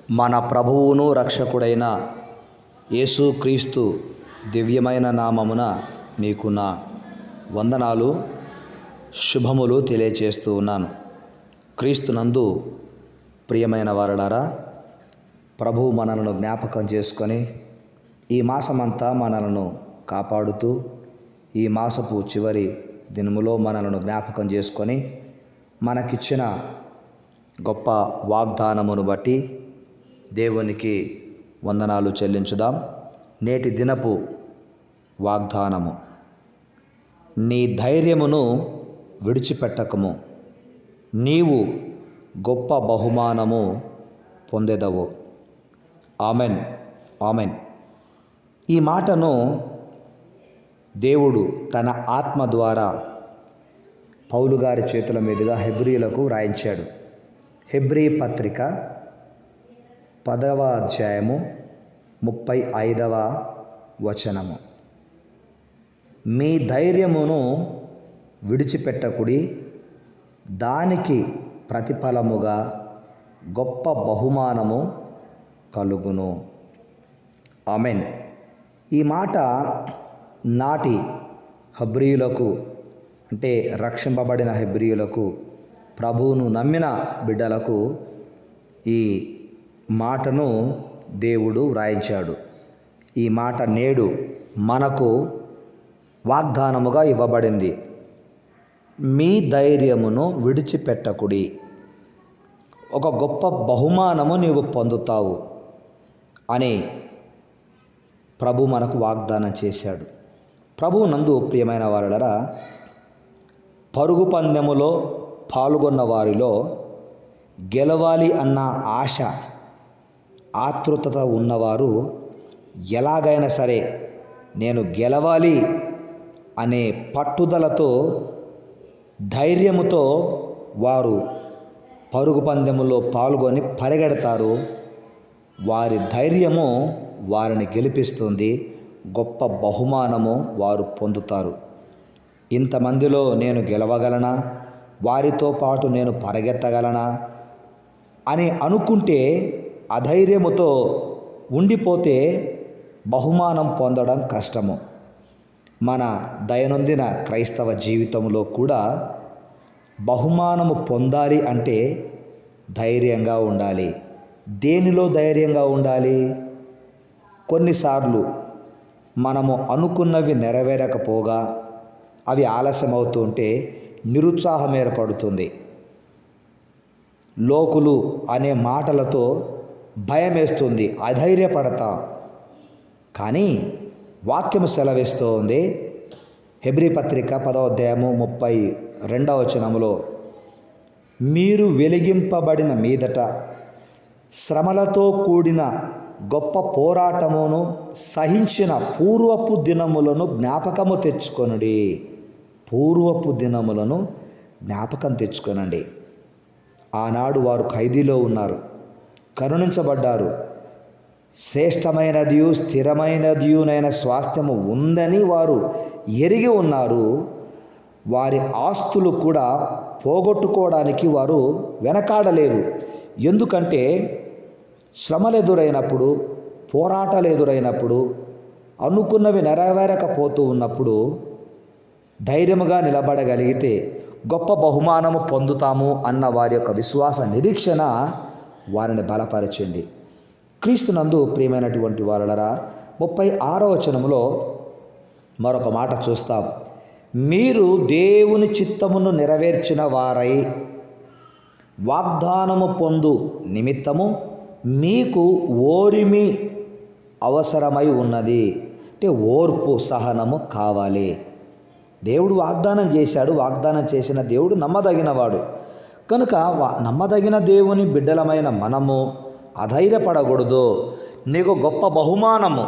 మన ప్రభువును రక్షకుడైన యేసుక్రీస్తు దివ్యమైన నామమున మీకు నా వందనాలు శుభములు తెలియచేస్తూ ఉన్నాను. క్రీస్తునందు ప్రియమైన వారలారా, ప్రభువు మనలను జ్ఞాపకం చేసుకొని ఈ మాసమంతా మనలను కాపాడుతూ ఈ మాసపు చివరి దినములో మనలను జ్ఞాపకం చేసుకొని మనకిచ్చిన గొప్ప వాగ్దానమును బట్టి దేవునికి వందనాలు చెల్లించుదాం. నేటి దినపు వాగ్దానము: నీ ధైర్యమును విడిచిపెట్టకము, నీవు గొప్ప బహుమానము పొందెదవు. Amen, amen. ఈ మాటను దేవుడు తన ఆత్మ ద్వారా పౌలు గారి చేతుల మీదుగా హెబ్రీయులకు వ్రాయించాడు. హెబ్రీ పత్రిక 10వ అధ్యాయము 35వ వచనము: మీ ధైర్యమును విడిచిపెట్టకుడి, దానికి ప్రతిఫలముగా గొప్ప బహుమానము కలుగును. ఆమెన్. ఈ మాట నాటి హెబ్రీయులకు, అంటే రక్షింపబడిన హెబ్రీయులకు, ప్రభువును నమ్మిన బిడ్డలకు ఈ మాటను దేవుడు వ్రాయించాడు. ఈ మాట నేడు మనకు వాగ్దానముగా ఇవ్వబడింది. మీ ధైర్యమును విడిచిపెట్టకుడి, ఒక గొప్ప బహుమానము నీవు పొందుతావు అని ప్రభు మనకు వాగ్దానం చేశాడు. ప్రభు నందు ప్రియమైన వారలారా, పరుగు పందెములో పాల్గొన్న వారిలో గెలవాలి అన్న ఆశ, ఆతృతత ఉన్నవారు ఎలాగైనా సరే నేను గెలవాలి అనే పట్టుదలతో, ధైర్యముతో వారు పరుగు పందెములో పాల్గొని పరిగెడతారు. వారి ధైర్యము వారిని గెలిపిస్తుంది. గొప్ప బహుమానము వారు పొందుతారు. ఇంతమందిలో నేను గెలవగలనా, వారితో పాటు నేను పరిగెత్తగలనా అని అనుకుంటే, అధైర్యముతో ఉండిపోతే బహుమానం పొందడం కష్టము. మన దైనందిన క్రైస్తవ జీవితంలో కూడా బహుమానము పొందాలి అంటే ధైర్యంగా ఉండాలి. దేనిలో ధైర్యంగా ఉండాలి? కొన్నిసార్లు మనము అనుకున్నవి నెరవేరకపోగా అవి ఆలస్యమవుతుంటే నిరుత్సాహం ఏర్పడుతుంది. లోకులు అనే మాటలతో భయం వేస్తుంది, అధైర్యపడతాం. కానీ వాక్యము సెలవిస్తోంది. హెబ్రీ పత్రిక 10వ అధ్యాయము 32వ వచనములో, మీరు వెలిగింపబడిన మీదట శ్రమలతో కూడిన గొప్ప పోరాటమును సహించిన పూర్వపు దినములను జ్ఞాపకము తెచ్చుకొనుడి. పూర్వపు దినములను జ్ఞాపకం తెచ్చుకొనండి. ఆనాడు వారు ఖైదీలో ఉన్నారు, కరుణించబడ్డారు. శ్రేష్టమైనదియు స్థిరమైనదియునైన స్వాస్థ్యము ఉందని వారు ఎరిగి ఉన్నారు. వారి ఆస్తులు కూడా పోగొట్టుకోవడానికి వారు వెనకాడలేదు. ఎందుకంటే శ్రమలు ఎదురైనప్పుడు, పోరాటాలు ఎదురైనప్పుడు, అనుకున్నవి నెరవేరకపోతూ ఉన్నప్పుడు ధైర్యముగా నిలబడగలిగితే గొప్ప బహుమానము పొందుతాము అన్న వారి యొక్క విశ్వాస నిరీక్షణ వారిని బలపరిచింది. క్రీస్తునందు ప్రియమైనటువంటి వారలారా, 36వ వచనములో మరొక మాట చూస్తాం. మీరు దేవుని చిత్తమును నెరవేర్చిన వారై వాగ్దానము పొందు నిమిత్తము మీకు ఓరిమి అవసరమై ఉన్నది. అంటే ఓర్పు, సహనము కావాలి. దేవుడు వాగ్దానం చేశాడు. వాగ్దానం చేసిన దేవుడు నమ్మదగినవాడు. కనుక నమ్మదగిన దేవుని బిడ్డలమైన మనము అధైర్యపడకూడదు. నీకు గొప్ప బహుమానము,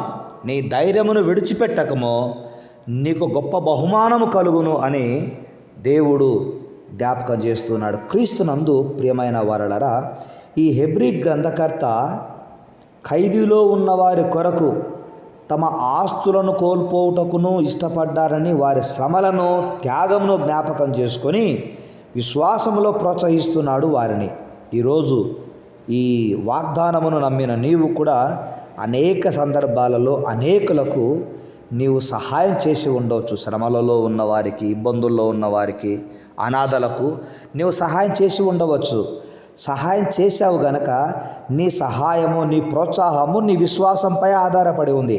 నీ ధైర్యమును విడిచిపెట్టకము, నీకు గొప్ప బహుమానము కలుగును అని దేవుడు జ్ఞాపకం చేస్తున్నాడు. క్రీస్తునందు ప్రియమైన వారలారా, ఈ హెబ్రీ గ్రంథకర్త ఖైదీలో ఉన్నవారి కొరకు తమ ఆస్తులను కోల్పోవుటకును ఇష్టపడ్డారని వారి శ్రమలను, త్యాగమును జ్ఞాపకం చేసుకొని విశ్వాసములో ప్రోత్సహిస్తున్నాడు వారిని. ఈరోజు ఈ వాగ్దానమును నమ్మిన నీవు కూడా అనేక సందర్భాలలో అనేకులకు నీవు సహాయం చేసి ఉండవచ్చు. శ్రమలలో ఉన్నవారికి, ఇబ్బందుల్లో ఉన్నవారికి, అనాథలకు నీవు సహాయం చేసి ఉండవచ్చు. సహాయం చేశావు గనక నీ సహాయము, నీ ప్రోత్సాహము నీ విశ్వాసంపై ఆధారపడి ఉంది.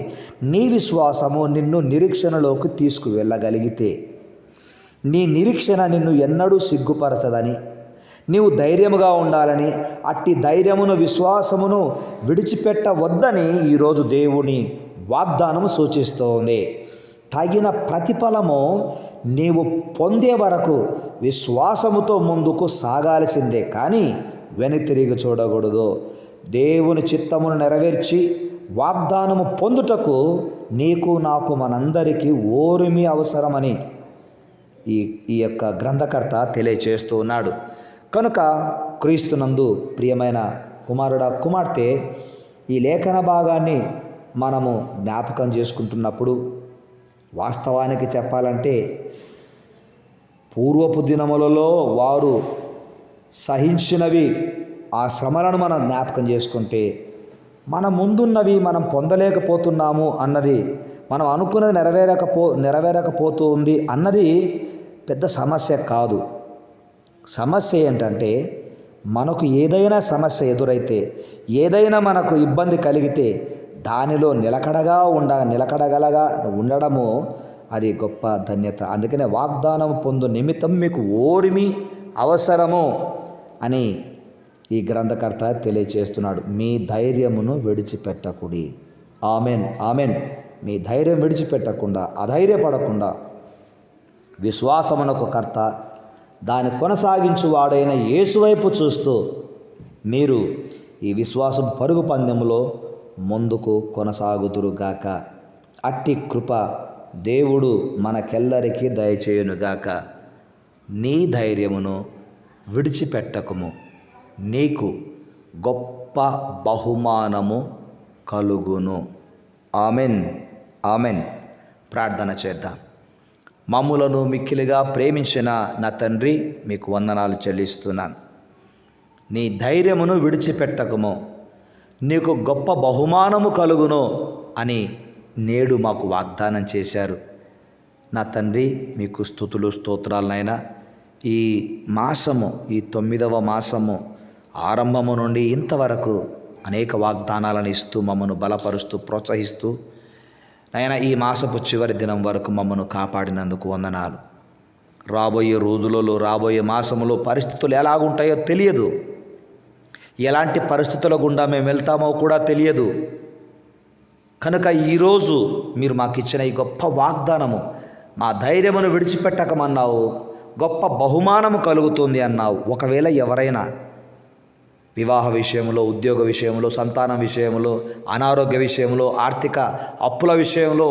నీ విశ్వాసము నిన్ను నిరీక్షణలోకి తీసుకువెళ్ళగలిగితే, నీ నిరీక్షణ నిన్ను ఎన్నడూ సిగ్గుపరచదని, నీవు ధైర్యముగా ఉండాలని, అట్టి ధైర్యమును విశ్వాసమును విడిచిపెట్టవద్దని ఈరోజు దేవుని వాగ్దానము సూచిస్తోంది. తగిన ప్రతిఫలము నీవు పొందే వరకు విశ్వాసముతో ముందుకు సాగాల్సిందే, కానీ వెనుతిరిగి చూడకూడదు. దేవుని చిత్తమును నెరవేర్చి వాగ్దానము పొందుటకు నీకు నాకు మనందరికీ ఓరిమి అవసరమని ఈ యొక్క గ్రంథకర్త తెలియచేస్తూ ఉన్నాడు. కనుక క్రీస్తునందు ప్రియమైన కుమారుడా, కుమార్తె, ఈ లేఖన భాగాన్ని మనము జ్ఞాపకం చేసుకుంటున్నప్పుడు వాస్తవానికి చెప్పాలంటే పూర్వపు దినములలో వారు సహించినవి, ఆ శ్రమలను మనం జ్ఞాపకం చేసుకుంటే మన ముందున్నవి మనం పొందలేకపోతున్నాము అన్నది, మనం అనుకున్నది నెరవేరకపోతూ ఉంది అన్నది పెద్ద సమస్య కాదు. సమస్య ఏంటంటే మనకు ఏదైనా సమస్య ఎదురైతే, ఏదైనా మనకు ఇబ్బంది కలిగితే దానిలో నిలకడగలగా ఉండడము అది గొప్ప ధన్యత. అందుకనే వాగ్దానం పొందు నిమిత్తం మీకు ఓరిమి అవసరము అని ఈ గ్రంథకర్త తెలియచేస్తున్నాడు. మీ ధైర్యమును విడిచిపెట్టకుడి. Amen, amen. మీ ధైర్యం విడిచిపెట్టకుండా, అధైర్యపడకుండా, విశ్వాసమునకు కర్త, దాన్ని కొనసాగించువాడైన యేసు వైపు చూస్తూ మీరు ఈ విశ్వాసం పరుగు పందెములో ముందుకు కొనసాగుదురుగాక. అట్టి కృప దేవుడు మనకెల్లరికీ దయచేయునుగాక. నీ ధైర్యమును విడిచిపెట్టకము, నీకు గొప్ప బహుమానము కలుగును. Amen, amen. ప్రార్థన చేద్దాం. మమ్ములను మిక్కిలిగా ప్రేమించిన నా తండ్రి, మీకు వందనాలు చెల్లిస్తున్నాను. నీ ధైర్యమును విడిచిపెట్టకము, నీకు గొప్ప బహుమానము కలుగును అని నేడు మాకు వాగ్దానం చేశారు. నా తండ్రి, మీకు స్తుతులు స్తోత్రాలనైనా. ఈ మాసము, ఈ 9వ మాసము ఆరంభము నుండి ఇంతవరకు అనేక వాగ్దానాలను ఇస్తూ మమ్మను బలపరుస్తూ ప్రోత్సహిస్తూ నాయన ఈ మాసపు చివరి దినం వరకు మమ్మను కాపాడినందుకు వందనాలు. రాబోయే రోజులలో, రాబోయే మాసములో పరిస్థితులు ఎలాగుంటాయో తెలియదు. ఎలాంటి పరిస్థితుల గుండా మేము వెళ్తామో కూడా తెలియదు. కనుక ఈరోజు మీరు మాకు ఇచ్చిన ఈ గొప్ప వాగ్దానము, మా ధైర్యమును విడిచిపెట్టకమన్నావు, గొప్ప బహుమానము కలుగుతుంది అన్నావు. ఒకవేళ ఎవరైనా వివాహ విషయంలో, ఉద్యోగ విషయంలో, సంతానం విషయంలో, అనారోగ్య విషయంలో, ఆర్థిక అప్పుల విషయంలో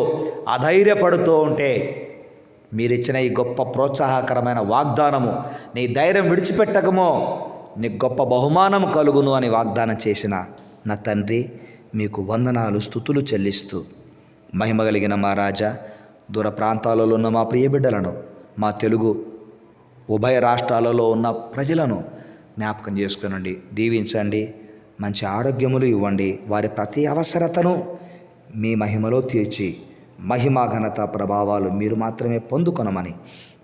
అధైర్యపడుతూ ఉంటే మీరిచ్చిన ఈ గొప్ప ప్రోత్సాహకరమైన వాగ్దానము, నీ ధైర్యం విడిచిపెట్టకమో నీకు గొప్ప బహుమానం కలుగును అని వాగ్దానం చేసిన నా తండ్రి, మీకు వందనాలు స్తుతులు చెల్లిస్తూ, మహిమ కలిగిన మా రాజా, దూర ప్రాంతాలలో ఉన్న మా ప్రియ బిడ్డలను, మా తెలుగు ఉభయ రాష్ట్రాలలో ఉన్న ప్రజలను జ్ఞాపకం చేసుకునండి, దీవించండి, మంచి ఆరోగ్యములు ఇవ్వండి. వారి ప్రతి అవసరతను మీ మహిమలో తీర్చి మహిమ ఘనత ప్రభావాలు మీరు మాత్రమే పొందుకొనమని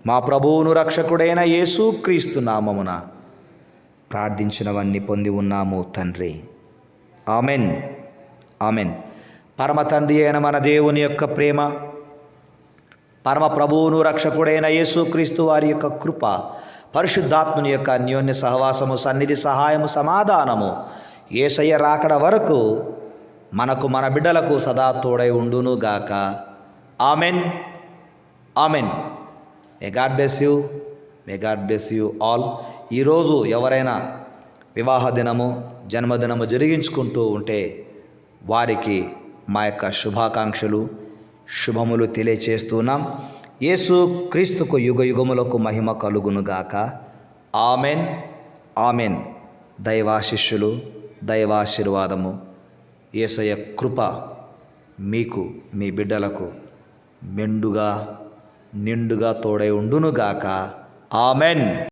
మా ప్రభువును రక్షకుడైన యేసు క్రీస్తు నామమున ప్రార్థించినవన్నీ పొంది ఉన్నాము తండ్రి. Amen, amen. పరమ తండ్రి అయిన మన దేవుని యొక్క ప్రేమ, పరమ ప్రభువును రక్షకుడైన యేసు క్రీస్తు వారి యొక్క కృప, పరిశుద్ధాత్ముని యొక్క అన్యోన్య సహవాసము, సన్నిధి, సహాయము, సమాధానము యేసయ్య రాకడ వరకు మనకు, మన బిడ్డలకు సదా తోడై ఉండునుగాక. Amen, amen. May God bless you, may God bless you all. ఈరోజు ఎవరైనా వివాహ దినము, జన్మదినము జరిగించుకుంటూ ఉంటే వారికి మా యొక్క శుభాకాంక్షలు, శుభములు తెలియచేస్తున్నాం. యేసు క్రీస్తుకు యుగ యుగములకు మహిమ కలుగునుగాక. Amen, amen. దైవాశిష్యులు, దైవాశీర్వాదము, యేసయ్య కృప మీకు, మీ బిడ్డలకు మెండుగా నిండుగా తోడై ఉండునుగాక. ఆమెన్.